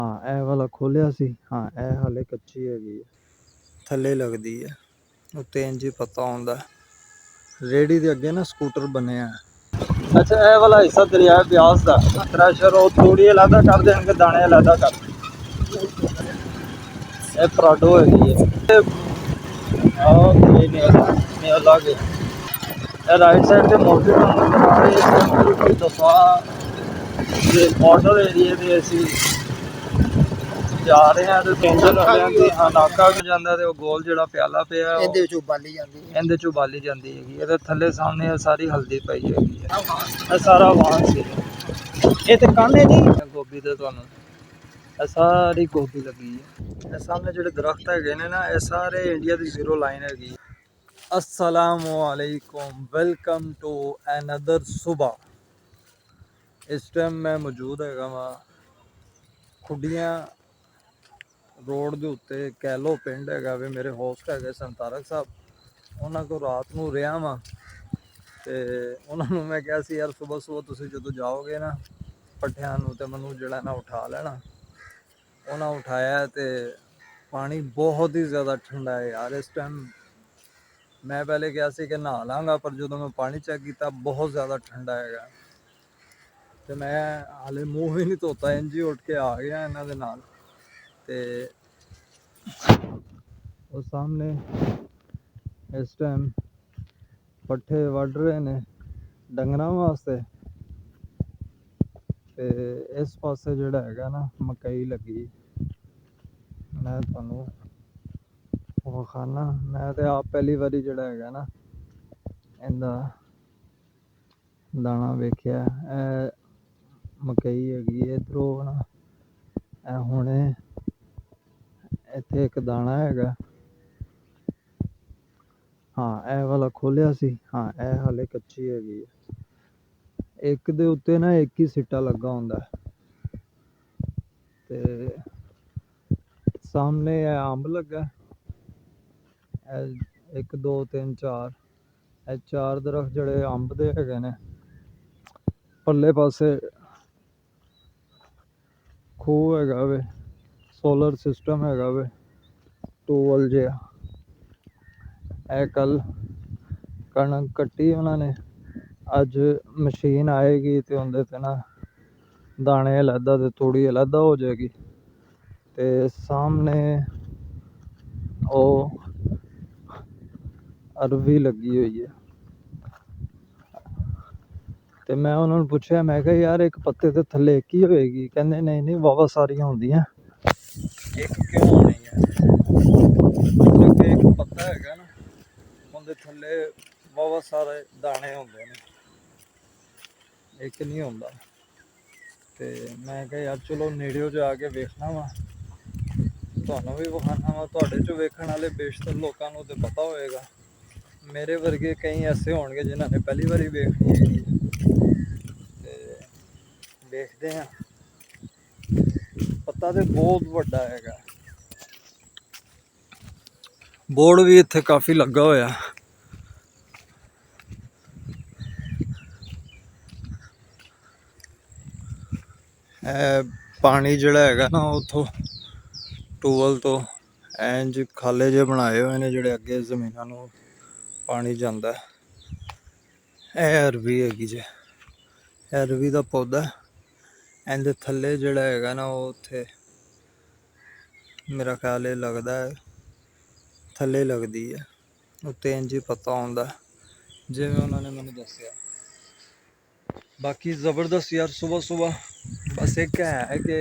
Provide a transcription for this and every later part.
हाँ ਇਹ ਵਾਲਾ ਖੋਲਿਆ ਸੀ। ਹਾਂ ਇਹ ਹਾਲੇ ਕੱਚੀ ਹੈਗੀ ਹੈ, ਥੱਲੇ ਲੱਗਦੀ ਹੈ ਉੱਤੇ ਇੰਜ ਹੀ ਪਤਾ ਹੁੰਦਾ। ਰੇੜੀ ਦੇ ਅੱਗੇ ਨਾ ਸਕੂਟਰ ਬਣਿਆ। ਅੱਛਾ ਇਹ ਵਾਲਾ ਹਿੱਸਾ ਦਰਿਆ ਬਿਆਸ ਦਾ ਥ੍ਰੈਸ਼ਰ ਉਹ ਤੂੜੀ ਅਲੱਗਾ ਕਰ ਦੇਣਗੇ, ਦਾਣੇ ਅਲੱਗਾ ਕਰ ਦੇਣਗੇ। ਇਹ ਪਰਾਡੋ ਹੈਗੀ ਹੈ। ਆਹ ਨਹੀਂ ਅਲੱਗ ਹੈ। ਇਹ ਰਾਈਟ ਸਾਈਡ ਤੇ ਮੋਟਰ ਨਜ਼ਰ ਆ ਰਹੀ ਹੈ। ਬਿਲਕੁਲ ਦਫਾ ਬਾਰਡਰ ਏਰੀਏ ਦੇ ਅਸੀਂ ਜਾ ਰਹੇ ਹਾਂ ਤੇ ਕੇਂਦਰ ਵਾਲਿਆਂ ਦੇ ਨਾਕਾ ਵੀ ਜਾਂਦਾ ਤੇ ਉਹ ਗੋਲ ਜਿਹੜਾ ਪਿਆਲਾ ਪਿਆ ਇਹਦੇ ਵਿੱਚੋਂ ਬਾਲੀ ਜਾਂਦੀ ਹੈ, ਇਹਦੇ ਚੋਂ ਬਾਲੀ ਜਾਂਦੀ ਹੈਗੀ। ਇਹਦੇ ਥੱਲੇ ਸਾਹਮਣੇ ਇਹ ਸਾਰੀ ਹਲਦੀ ਪਈ ਹੈਗੀ ਹੈ। ਇਹ ਸਾਰਾ ਵਾਹਨ ਸੀ। ਇਹ ਤੇ ਕਾਂਡੇ ਨਹੀਂ ਗੋਭੀ ਦੇ, ਤੁਹਾਨੂੰ ਇਹ ਸਾਰੀ ਗੋਭੀ ਲੱਗੀ ਹੈ। ਇਹ ਸਾਹਮਣੇ ਜਿਹੜੇ ਦਰਖਤ ਹੈਗੇ ਨੇ ਨਾ, ਇਹ ਸਾਰੇ ਇੰਡੀਆ ਦੀ ਜ਼ੀਰੋ ਲਾਈਨ ਹੈਗੀ। अस्सलामुअलैकुम, वेलकम टू अनदर सुबह। इस टाइम मैं मौजूद हैगा वा खुडियां रोड के उत्ते कैलो पिंड हैगा वे। मेरे होस्ट है संतारक साहब, उन्होंने को रात को रहा वा तो उन्होंने मैं कहा सी यार सुबह सुबह तुम जो जाओगे ना पट्ठियां तो मैं जड़ा ना उठा लेना। उन्हें उठाया तो पानी बहुत ही ज़्यादा ठंडा है यार। इस टाइम मैं पहले क्या सी कि नहा लाँगा, पर जो मैं पानी चेक किया बहुत ज़्यादा ठंडा है। तो मैं हाले मूँह भी नहीं धोता, इंज ही उठ के आ गया इन्हों के नाल। ते सामने इस टाइम पट्ठे वढ़ रहे ने डंगरां वास्ते। ते इस पासे जिहड़ा हैगा ना मकई लगी। मैं तुहानूं विखाना, मैं तो आप पहली बारी जिहड़ा हैगा ना इहदा दाना वेख्या। मकई हैगी इधरों ना हुणे इत्थे एक दाना हैगा। हाँ यह वाला खोलिया सी। हाँ यह हाले कच्ची हैगी है। एक दे उत्ते ना एक ही सिट्टा लगा हुंदा ते सामने अंब लगा। एक दो तीन चार चार दरख्त जड़े अंब दे हैगे ने। परले पासे खूह हैगा वे, सोलर सिस्टम हैगा वे, टूबल जिहा। कल कणक कट्टी उन्होंने, अज मशीन आएगी तो उंदे ते ना दाने अलहदा ते तूड़ी अलहदा हो जाएगी। ते सामने ओ अरवी लगी हुई है। तो मैं उन्होंने पूछा, मैं कहा यार एक पत्ते के थले एक ही होएगी? कहते नहीं नहीं वावा सारियां होंदियां, एक क्यों होनी है। मतलब कि एक पत्ता हैगा ना उनके थले वावा सारे दाने होंदे ने, एक नहीं होंदा। ते मैं कहा यार चलो नेड़े जाके वेखना वा, तुहानूं भी विखाना वा। तुहाडे चों वेखण वाले बेशतर लोकां नूं ते पता होएगा, मेरे वर्गे कई ऐसे होणगे जिन्हां ने पहली बारी वेखनी है। देखते हैं, पत्ता तो बहुत वड्डा हैगा। बोर्ड भी इत्थे काफ़ी लगा होया। पानी जिहड़ा हैगा ना उतों टूबल तो इंज खाले जे बनाए हुए ने जिहड़े अगे जमीनां नूं पानी जांदा। अरवी हैगी जे, अरवी दा पौधा। इंदे थल्ले जिहड़ा हैगा ना उत्थे मेरा ख्याल लगदा है थल्ले लगदी है, उत्ते इंज ही पता हुंदा जिवें उन्होंने मैनूं दस्सिया। बाकी ज़बरदस्त यार सुबह सुबह। बस एक है कि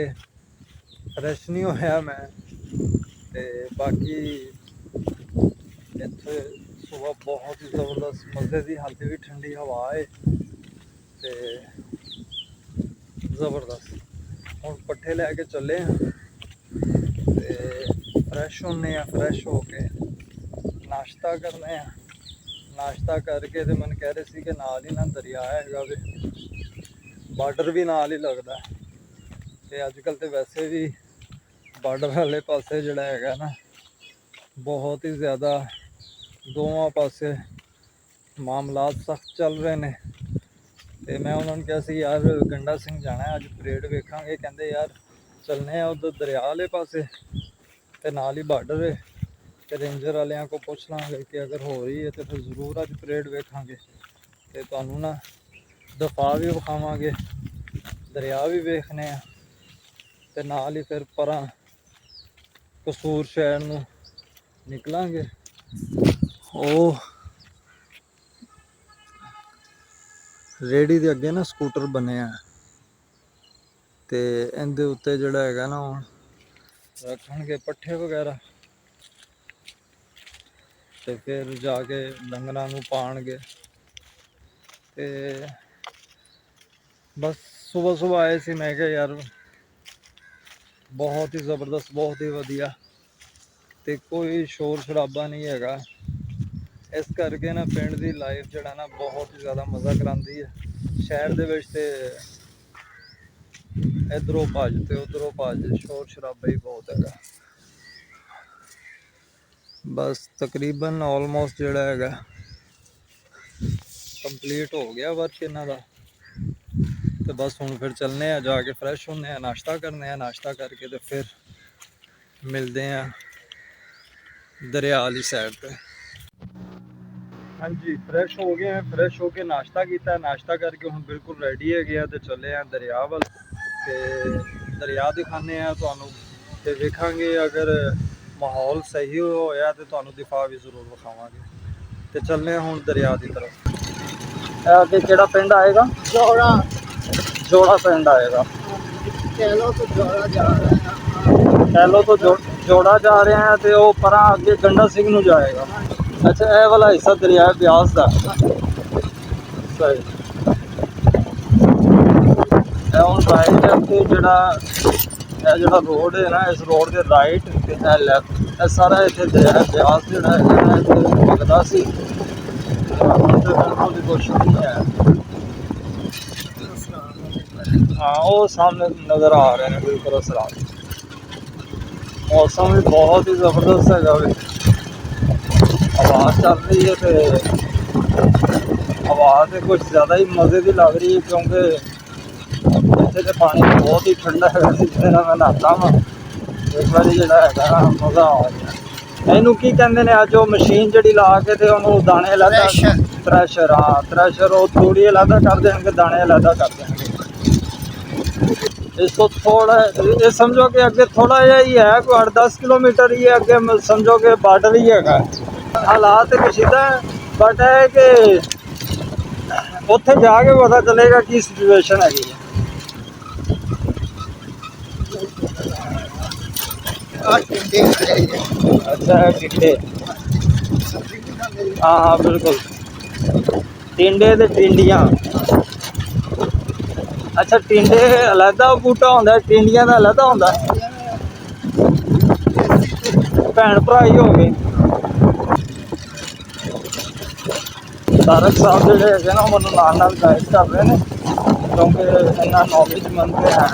फ्रैश नहीं होया मैं, ते बाकी इत्थे सुबह बहुत ही ज़बरदस्त मज़े की हाले भी ठंडी हवा है ते ज़बरदस्त। हुण पट्ठे लैके चले हैं ते फ्रैश होने, फ्रैश होके नाश्ता करने। नाश्ता करके तो मैंने कह रहे थे कि नाल ही ना दरिया हैगा वे, बार्डर भी नाल ही लगता है। तो अजकल तो वैसे भी बार्डर वाले पासे जिहड़ा हैगा ना बहुत ही ज़्यादा दोवां पासे मामलात सख्त चल रहे ने। तो मैं उन्होंने कहा सी यार गंडा सिंह जाना है, अज परेड वेखांगे। कहते यार चलने उधर दरिया वाले पासे ते नाल ही बार्डर है। ते रेंजर वालियां को पुछ लांगे कि अगर हो रही है तो फिर जरूर अज परेड वेखांगे ते तुहानू ना दफा भी विखावांगे, दरिया भी वेखने ते नाल ही फिर परां कसूर शहर नू निकलांगे। ਉਹ ਰੇਹੜੀ ਦੇ ਅੱਗੇ ਨਾ ਸਕੂਟਰ ਬਣਿਆ ਤੇ ਇਹਦੇ ਉੱਤੇ ਜਿਹੜਾ ਹੈਗਾ ਨਾ ਹੁਣ ਰੱਖਣਗੇ ਪੱਠੇ ਵਗੈਰਾ ਤੇ ਫਿਰ ਜਾ ਕੇ ਡੰਗਰਾਂ ਨੂੰ ਪਾਣਗੇ। ਤੇ ਬਸ ਸਵੇਰ ਸਵੇਰ ਆਏ ਸੀ, ਮੈਂ ਕਿਹਾ ਯਾਰ ਬਹੁਤ ਹੀ ਜ਼ਬਰਦਸਤ, ਬਹੁਤ ਹੀ ਵਧੀਆ ਤੇ ਕੋਈ ਸ਼ੋਰ ਸ਼ਰਾਬਾ ਨਹੀਂ ਹੈਗਾ। ਇਸ ਕਰਕੇ ਨਾ ਪਿੰਡ ਦੀ ਲਾਈਫ ਜਿਹੜਾ ਨਾ ਬਹੁਤ ਹੀ ਜ਼ਿਆਦਾ ਮਜ਼ਾ ਕਰਾਉਂਦੀ ਹੈ। ਸ਼ਹਿਰ ਦੇ ਵਿੱਚ ਤੇ ਇਧਰੋਂ ਭੱਜ ਤੇ ਉਧਰੋਂ ਭੱਜ, ਸ਼ੋਰ ਸ਼ਰਾਬਾ ਹੀ ਬਹੁਤ ਹੈਗਾ। ਬਸ ਤਕਰੀਬਨ ਆਲਮੋਸਟ ਜਿਹੜਾ ਹੈਗਾ ਕੰਪਲੀਟ ਹੋ ਗਿਆ ਵਰਕ ਇਹਨਾਂ ਦਾ। ਤੇ ਬਸ ਹੁਣ ਫਿਰ ਚੱਲਨੇ ਆ, ਜਾ ਕੇ ਫਰੈਸ਼ ਹੁੰਨੇ ਆ, ਨਾਸ਼ਤਾ ਕਰਨੇ ਆ, ਨਾਸ਼ਤਾ ਕਰਕੇ ਤੇ ਫਿਰ ਮਿਲਦੇ ਆ ਦਰਿਆ ਵਾਲੀ ਸਾਈਡ ਤੇ। ਹਾਂਜੀ ਫਰੈਸ਼ ਹੋ ਗਏ ਆ, ਫਰੈਸ਼ ਹੋ ਕੇ ਨਾਸ਼ਤਾ ਕੀਤਾ, ਨਾਸ਼ਤਾ ਕਰਕੇ ਹੁਣ ਬਿਲਕੁਲ ਰੈਡੀ ਹੈ ਗਿਆ ਤੇ ਚੱਲੇ ਆ ਦਰਿਆ ਵੱਲ। ਤੇ ਦਰਿਆ ਦਿਖਾਣੇ ਆ ਤੁਹਾਨੂੰ ਤੇ ਵੇਖਾਂਗੇ ਅਗਰ ਮਾਹੌਲ ਸਹੀ ਹੋਇਆ ਤੇ ਤੁਹਾਨੂੰ ਦਿਖਾ ਵੀ ਜ਼ਰੂਰ ਵਿਖਾਵਾਂਗੇ। ਤੇ ਚੱਲਨੇ ਆ ਹੁਣ ਦਰਿਆ ਦੀ ਤਰਫ। ਇਹ ਅੱਗੇ ਕਿਹੜਾ ਪਿੰਡ ਆਏਗਾ? ਜੋੜਾ। ਜੋੜਾ ਪਿੰਡ ਆਏਗਾ। ਕਹਿਲੋ ਤੋਂ ਜੋੜਾ ਜਾ ਰਹੇ ਹਾਂ। ਕਹਿਲੋ ਤੋਂ ਜੋੜਾ ਜਾ ਰਹੇ ਹਾਂ ਤੇ ਉਹ ਪਰਾਂ ਅੱਗੇ ਗੰਡਾ ਸਿੰਘ ਨੂੰ ਜਾਏਗਾ। अच्छा ਇਹ वाला हिस्सा दरिया ब्यास का सही ਹੁਣ ਰਾਈਟ ਹੈ ਤੇ ਜਿਹੜਾ ਰੋਡ ਹੈ ਨਾ, ਇਸ ਰੋਡ ਦੇ ਰਾਈਟ ਤੇ ਇਹ ਲੈਫਟ, ਇਹ ਸਾਰਾ ਇੱਥੇ ਦਰਿਆ ਬਿਆਸ ਜਿਹੜਾ ਹੈਗਾ ਨਾ ਇੱਥੇ ਵਗਦਾ ਸੀ। ਹੁਣ ਤੇ ਬਿਲਕੁਲ ਵੀ ਕੁਛ ਨਹੀਂ ਹੈ। ਹਾਂ ਉਹ ਸਾਹਮਣੇ ਨਜ਼ਰ ਆ ਰਹੇ ਨੇ ਬਿਲਕੁਲ ਅਸਰਾਰ। ਮੌਸਮ ਵੀ ਬਹੁਤ ਹੀ ਜ਼ਬਰਦਸਤ ਹੈਗਾ ਵੇ। हवा चल रही है तो हवा तो कुछ ज़्यादा ही मज़े की लग रही है क्योंकि इतने तो पानी बहुत ही ठंडा है। जिससे मैं नहाता वा एक बार जो है मज़ा आ गया। इनू की कहते हैं अज वो मशीन जी ला के तो उन्होंने दाने अलग थ्रैशर, हाँ थ्रैशर वो थोड़ी अलग कर देंगे, दाने अलग कर देंगे। इसको थोड़ा ये समझो कि अगे थोड़ा जहा ही है, कोई 8-10 किलोमीटर ही है अगे, समझो कि बार्डर ही है। हालात कशीदा है बट है कि उत्थे जाके पता चलेगा की सिचुएशन हैगी। अच्छा है टिंडे, हाँ हाँ बिल्कुल टिंडे ते टिंडियां। अच्छा टिंडे अलहदा बूटा होंदा, टिंडियां दा अलहदा होंदा। भैन भरा ही हो गए। तारक साहब जोड़े है ना मैं नाल गाइड कर रहे हैं क्योंकि इन्ना नॉलेज मनते है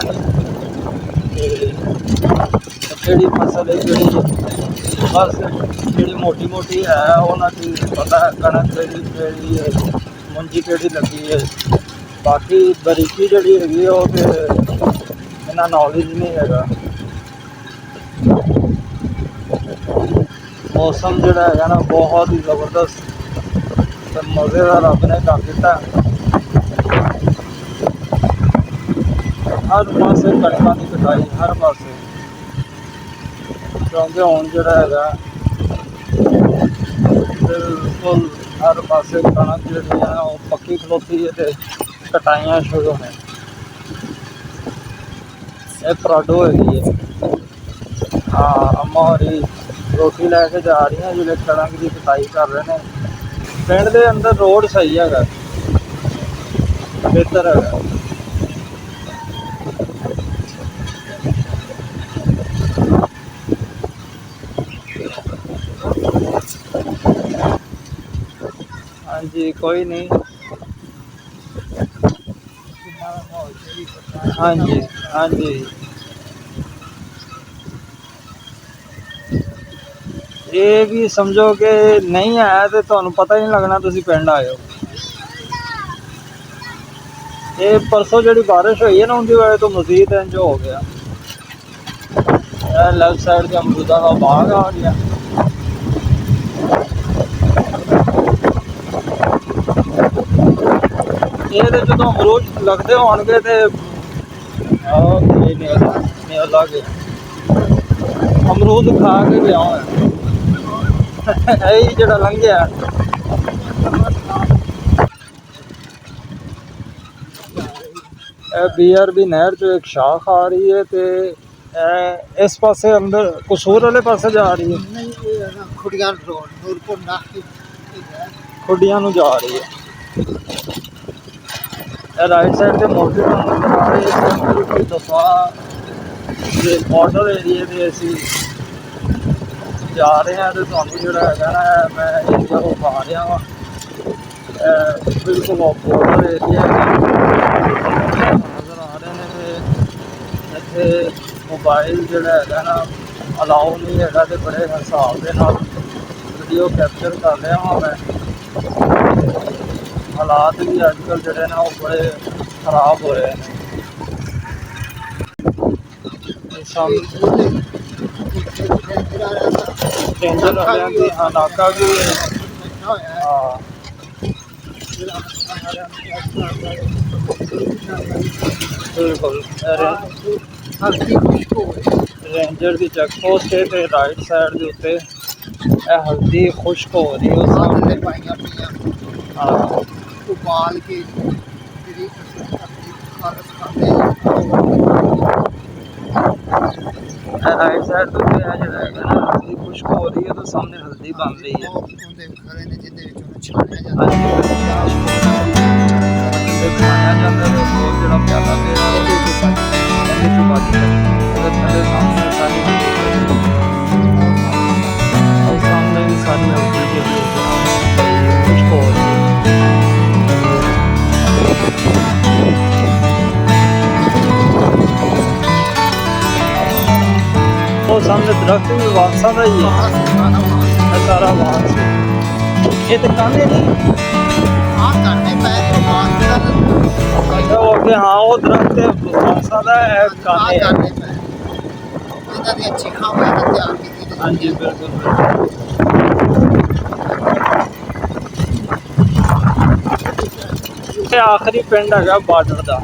नहीं। फसल है जी बस जी मोटी मोटी है उन्होंने पता है कणक कि मुंजी कि लगी है, बाकी बरीकी जी हैगी वो तो इन्ना नॉलेज नहीं है। मौसम जोड़ा है ना बहुत ही ज़बरदस्त मज़े का रब ने कर दिता। हर पासे कणकों की कटाई, हर पासे क्योंकि हुण जिहड़ा हैगा बिल्कुल हर पासे कणक जिहड़ी है वो पक्की खलोती है तो कटाइयां शुरू ने। ये पराडो हैगी है। हाँ अम्मा होरी रोटी लैके जा रही हैं जिहड़े कणक की कटाई कर रहे हैं। पिंड के अंदर रोड सही है, बेहतर है। हाँ जी कोई नहीं, हाँ जी हाँ जी ये भी समझो कि नहीं है तो तुहानू पता ही नहीं लगना तुसी पिंड आए हो। ये परसों जी बारिश हुई है ना उनकी वजह तो मजीद इंज हो गया। ਲੈਫਟ ਸਾਈਡ ਤੇ ਅਮਰੂਦਾਂ ਦਾ ਬਾਗ ਆ ਗਿਆ। ਇਹਦੇ ਜਦੋਂ ਅਮਰੂਦ ਲੱਗਦੇ ਹੋਣਗੇ ਤੇ ਨਹੀਂ ਲਾਗੇ ਅਮਰੂਦ ਖਾ ਕੇ ਗਿਆ ਹੋਇਆ ਇਹ ਜਿਹੜਾ ਲੰਘਿਆ। BRB ਨਹਿਰ ਚੋਂ ਇੱਕ ਸ਼ਾਖ ਆ ਰਹੀ ਹੈ ਤੇ ਇਸ ਪਾਸੇ ਅੰਦਰ ਕਸੂਰ ਵਾਲੇ ਪਾਸੇ ਜਾ ਰਹੀ ਹੈ। ਖੁੱਡੀਆਂ ਨੂੰ ਜਾ ਰਹੀ ਹੈ। ਰਾइट साइड से मोटर नज़र आ रही है। कोई दफा बॉर्डर एरिए से असी जा रहे हैं तो थानू जो है ना मैं एरिया विखा रहा वा बिल्कुल बॉर्डर एरिया नज़र आ रहे हैं। तो इतने मोबाइल जो है ना अलाउ नहीं है तो बड़े हिसाब के वीडियो कैप्चर कर रहा हाँ मैं। हालात भी अजकल जोड़े ना वो बड़े खराब हो रहे हैं। डेंजर नाका भी हाँ बिल्कुल रेंजर की चेक पोस्ट है तो राइट साइड के उत्ते हल्दी खुश्क हो रही है उबाल के राइट साइड तो हल्दी खुश्क हो रही है तो सामने हल्दी बन रही है। खाया जाता है जो प्याला पे सामने भी सारी हल्दी खुश्क हो रही है। सामने दरख्त भी वापसा का ही है सारा वापस ये तो काने नहीं हाँ वो दरख्त वापसा का है काने हाँ जी बिल्कुल बिल्कुल आखिरी पिंड है बॉर्डर का।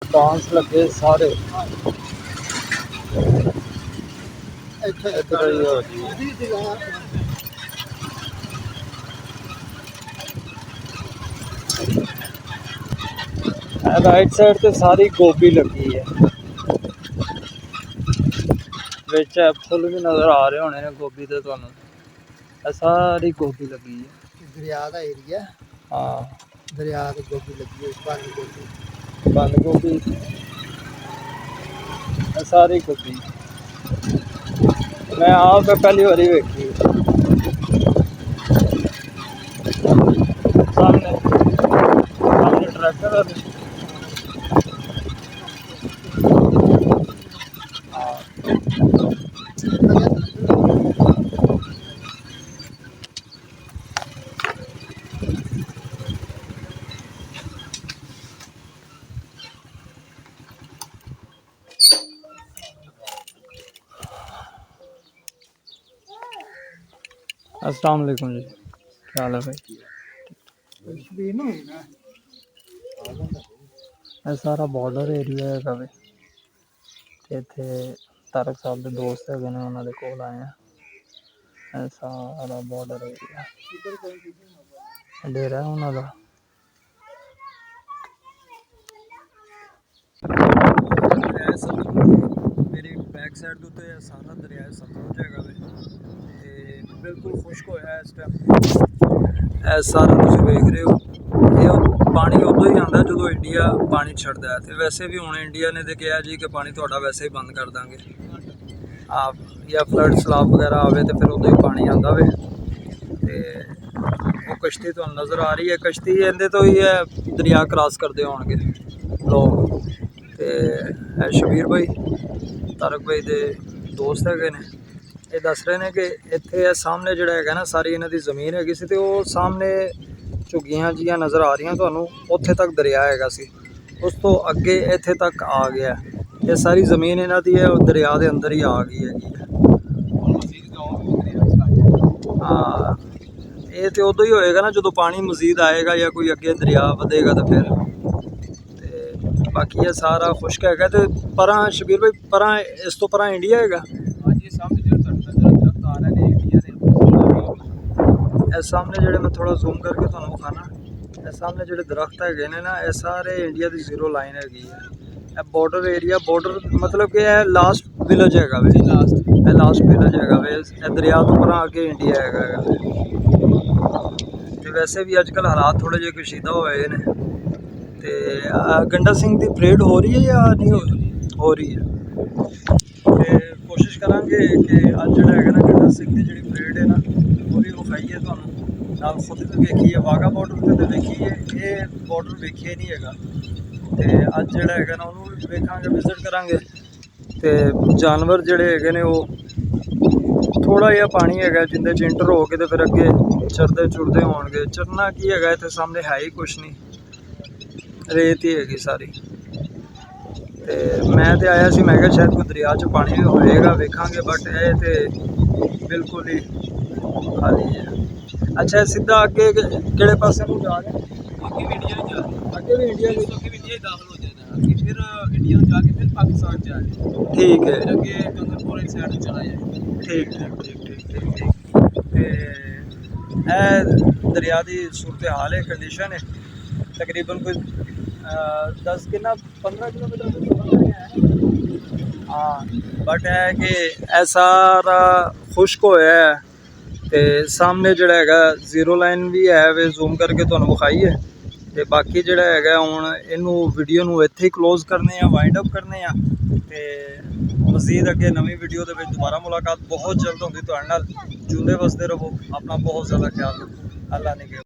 डांस लगे सारे राइट साइड ते सारी गोभी लगी है विच फुल भी नज़र आ रहे होने ने गोभी ते तुहानू सारी गोभी लगी है। दरिया का एरिया हाँ दरिया की गोभी लगी है बंद गोभी सारी गोभी मैं आप पहली बारी वेखी सामने सामने ट्रैक्टर अस्सलाम वालेकुम जी क्या हाल है भाई। सारा बॉर्डर एरिया है कभी इतने तारक साहब के दोस्त है उन्होंने कोल आए हैं। सारा बॉर्डर एरिया डेरा है उन्होंने मेरी बैक साइड तो सारा दरिया सतलुज है बिल्कुल खुश्क होया इस टाइम सारा तुम वेख रहे हो ये ਪਾਣੀ ਉਦੋਂ ਹੀ ਆਉਂਦਾ ਜਦੋਂ ਇੰਡੀਆ ਪਾਣੀ ਛੱਡਦਾ ਹੈ। ਤੇ ਵੈਸੇ ਵੀ ਹੁਣ ਇੰਡੀਆ ਨੇ ਤੇ ਕਿਹਾ ਜੀ ਕਿ ਪਾਣੀ ਤੁਹਾਡਾ ਵੈਸੇ ਹੀ ਬੰਦ ਕਰ ਦਾਂਗੇ ਆਪ, ਜਾਂ ਫਲੱਡ ਸਲਾਬ ਵਗੈਰਾ ਆਵੇ ਤੇ ਫਿਰ ਉਦੋਂ ਹੀ ਪਾਣੀ ਆਉਂਦਾ ਵੇ। ਤੇ ਉਹ ਕਸ਼ਤੀ ਤੁਹਾਨੂੰ ਨਜ਼ਰ ਆ ਰਹੀ ਹੈ, ਕਸ਼ਤੀ ਇਹਦੇ ਤੋਂ ਹੀ ਹੈ ਦਰਿਆ ਕ੍ਰਾਸ ਕਰਦੇ ਹੋਣਗੇ ਲੋਕ। ਤੇ ਇਹ ਸ਼ਬੀਰ ਭਾਈ ਤਾਰਕ ਭਾਈ ਦੇ ਦੋਸਤ ਹੈਗੇ ਨੇ, ਇਹ ਦੱਸ ਰਹੇ ਨੇ ਕਿ ਇੱਥੇ ਇਹ ਸਾਹਮਣੇ ਜਿਹੜਾ ਹੈਗਾ ਨਾ ਸਾਰੀ ਇਹਨਾਂ ਦੀ ਜ਼ਮੀਨ ਹੈਗੀ ਸੀ, ਤੇ ਉਹ ਸਾਹਮਣੇ ਝੁੱਗੀਆਂ ਜੀਆਂ ਨਜ਼ਰ ਆ ਰਹੀਆਂ ਤੁਹਾਨੂੰ, ਉੱਥੇ ਤੱਕ ਦਰਿਆ ਹੈਗਾ ਸੀ। ਉਸ ਤੋਂ ਅੱਗੇ ਇੱਥੇ ਤੱਕ ਆ ਗਿਆ, ਇਹ ਸਾਰੀ ਜ਼ਮੀਨ ਇਹਨਾਂ ਦੀ ਹੈ, ਉਹ ਦਰਿਆ ਦੇ ਅੰਦਰ ਹੀ ਆ ਗਈ ਹੈਗੀ ਹੈ। ਹਾਂ, ਇਹ ਤੇ ਉਦੋਂ ਹੀ ਹੋਏਗਾ ਨਾ ਜਦੋਂ ਪਾਣੀ ਮਜ਼ੀਦ ਆਏਗਾ ਜਾਂ ਕੋਈ ਅੱਗੇ ਦਰਿਆ ਵਧੇਗਾ ਤਾਂ ਫਿਰ। ਤੇ ਬਾਕੀ ਇਹ ਸਾਰਾ ਖੁਸ਼ਕ ਹੈਗਾ। ਤੇ ਪਰਾਂ ਸ਼ਬੀਰ ਭਾਈ ਪਰਾਂ ਇਸ ਤੋਂ ਪਰਾਂ ਇੰਡੀਆ ਹੈਗਾ। ਇਹ ਸਾਹਮਣੇ ਜਿਹੜੇ ਮੈਂ ਥੋੜਾ ਜ਼ੂਮ ਕਰਕੇ ਤੁਹਾਨੂੰ ਵਿਖਾਣਾ, ਇਹ ਸਾਹਮਣੇ ਜਿਹੜੇ ਦਰਖਤ ਹੈਗੇ ਨੇ ਨਾ, ਇਹ ਸਾਰੇ ਇੰਡੀਆ ਦੀ ਜ਼ੀਰੋ ਲਾਈਨ ਹੈਗੀ ਹੈ। ਇਹ ਬਾਰਡਰ ਏਰੀਆ, ਬਾਰਡਰ ਮਤਲਬ ਕਿ ਇਹ ਲਾਸਟ ਵਿਲੇਜ ਹੈਗਾ ਵੇ, ਇਹ ਲਾਸਟ ਵਿਲੇਜ ਹੈਗਾ ਵੇ। ਇਹ ਦਰਿਆ ਤੋਂ ਪਰਾਂ ਅੱਗੇ ਇੰਡੀਆ ਹੈਗਾ। ਤੇ ਵੈਸੇ ਵੀ ਅੱਜ ਕੱਲ੍ਹ ਹਾਲਾਤ ਥੋੜੇ ਜਿਹੇ ਕਸ਼ੀਦਾ ਹੋਏ ਨੇ। ਤੇ ਗੰਡਾ ਸਿੰਘ ਦੀ ਪਰੇਡ ਹੋ ਰਹੀ ਹੈ ਜਾਂ ਨਹੀਂ ਹੋ ਰਹੀ ਹੈ? ਤੇ ਕੋਸ਼ਿਸ਼ ਕਰਾਂਗੇ ਕਿ ਅੱਜ ਜਿਹੜਾ ਹੈਗਾ ਨਾ ਗੰਡਾ ਸਿੰਘ ਦੀ ਜਿਹੜੀ ਪਰੇਡ ਹੈ ਨਾ ਉਹ ਵੀ ਵਿਖਾਈਏ ਤੁਹਾਨੂੰ, ਨਾਲ ਖੁਦ ਵੀ ਵੇਖੀਏ। ਵਾਹਗਾ ਬਾਰਡਰ ਤੇ ਵੇਖੀਏ, ਇਹ ਬਾਰਡਰ ਵੇਖਿਆ ਨਹੀਂ ਹੈਗਾ। ਤੇ ਅੱਜ ਜਿਹੜਾ ਹੈਗਾ ਨਾ ਉਹਨੂੰ ਵੀ ਵੇਖਾਂਗੇ, ਵਿਜ਼ਿਟ ਕਰਾਂਗੇ। ਤੇ ਜਾਨਵਰ ਜਿਹੜੇ ਹੈਗੇ ਨੇ ਉਹ ਥੋੜਾ ਜਿਹਾ ਪਾਣੀ ਹੈਗਾ ਜਿੰਦੇ 'ਚ ਇੰਟਰ ਹੋ ਕੇ ਤੇ ਫਿਰ ਅੱਗੇ ਚਰਦੇ ਚੁਰਦੇ ਹੋਣਗੇ। ਚਰਨਾ ਕੀ ਹੈਗਾ, ਇੱਥੇ ਸਾਹਮਣੇ ਹੈ ਹੀ ਕੁਛ ਨਹੀਂ, ਰੇਤ ਹੀ ਹੈਗੀ ਸਾਰੀ। ਤੇ ਮੈਂ ਤੇ ਆਇਆ ਸੀ, ਮੈਂ ਕਿਹਾ ਸ਼ਾਇਦ ਕੋਈ ਦਰਿਆ 'ਚ ਪਾਣੀ ਹੋਏਗਾ, ਵੇਖਾਂਗੇ, ਬਟ ਇਹ ਤੇ ਬਿਲਕੁਲ ਹੀ ਖਾਲੀ ਹੈ। ਅੱਛਾ, ਸਿੱਧਾ ਅੱਗੇ ਕਿਹੜੇ ਪਾਸੇ ਨੂੰ ਜਾ ਰਿਹਾ? ਅੱਗੇ ਵੀ ਇੰਡੀਆ ਨੂੰ ਜਾ ਰਿਹਾ, ਅੱਗੇ ਵੀ ਇੰਡੀਆ ਨੂੰ, ਅੱਗੇ ਵੀ ਇੰਡੀਆ ਦਾਖਲ ਹੋ ਜਾਣਾ, ਅੱਗੇ ਫਿਰ ਇੰਡੀਆ ਨੂੰ ਜਾ ਕੇ ਫਿਰ ਪਾਕਿਸਤਾਨ ਜਾ ਰਿਹਾ। ਠੀਕ ਹੈ, ਫਿਰ ਅੱਗੇ ਕੰਗਨਪੁਰ ਦੀ ਸਾਈਡ ਨੂੰ ਚਲਾ ਜਾਏ। ਠੀਕ ਠੀਕ ਠੀਕ ਠੀਕ ਠੀਕ ਠੀਕ। ਤੇ ਇਹ ਦਰਿਆ ਦੀ ਸੂਰਤ ਹਾਲ ਹੈ, ਕੰਡੀਸ਼ਨ ਹੈ। ਤਕਰੀਬਨ ਕੋਈ 10 ਕਿੰਨਾ 15 ਕਿਲੋਮੀਟਰ ਤੋਂ ਹਾਂ, ਬਟ ਹੈ ਕਿ ਇਹ ਸਾਰਾ ਖੁਸ਼ਕ ਹੋਇਆ ਹੈ। ਤੇ ਸਾਹਮਣੇ ਜਿਹੜਾ ਹੈਗਾ ਜ਼ੀਰੋ ਲਾਈਨ ਵੀ ਹੈ ਵੇ, ਜ਼ੂਮ ਕਰਕੇ ਤੁਹਾਨੂੰ ਵਿਖਾਈਏ। ਤੇ ਬਾਕੀ ਜਿਹੜਾ ਹੈਗਾ ਹੁਣ ਇਹਨੂੰ ਵੀਡੀਓ ਨੂੰ ਇੱਥੇ ਹੀ ਕਲੋਜ਼ ਕਰਨੇ ਆ, ਵਾਈਂਡ ਅਪ ਕਰਨੇ ਆ। ਤੇ ਮਜ਼ੀਦ ਅੱਗੇ ਨਵੀਂ ਵੀਡੀਓ ਦੇ ਵਿੱਚ ਦੁਬਾਰਾ ਮੁਲਾਕਾਤ ਬਹੁਤ ਜਲਦ ਹੁੰਦੀ ਤੁਹਾਡੇ ਨਾਲ। ਜੁੜੇ ਵਸਦੇ ਰਹੋ, ਆਪਣਾ ਬਹੁਤ ਜ਼ਿਆਦਾ ਖਿਆਲ ਰੱਖੋ। ਅੱਲਾ ਨੇ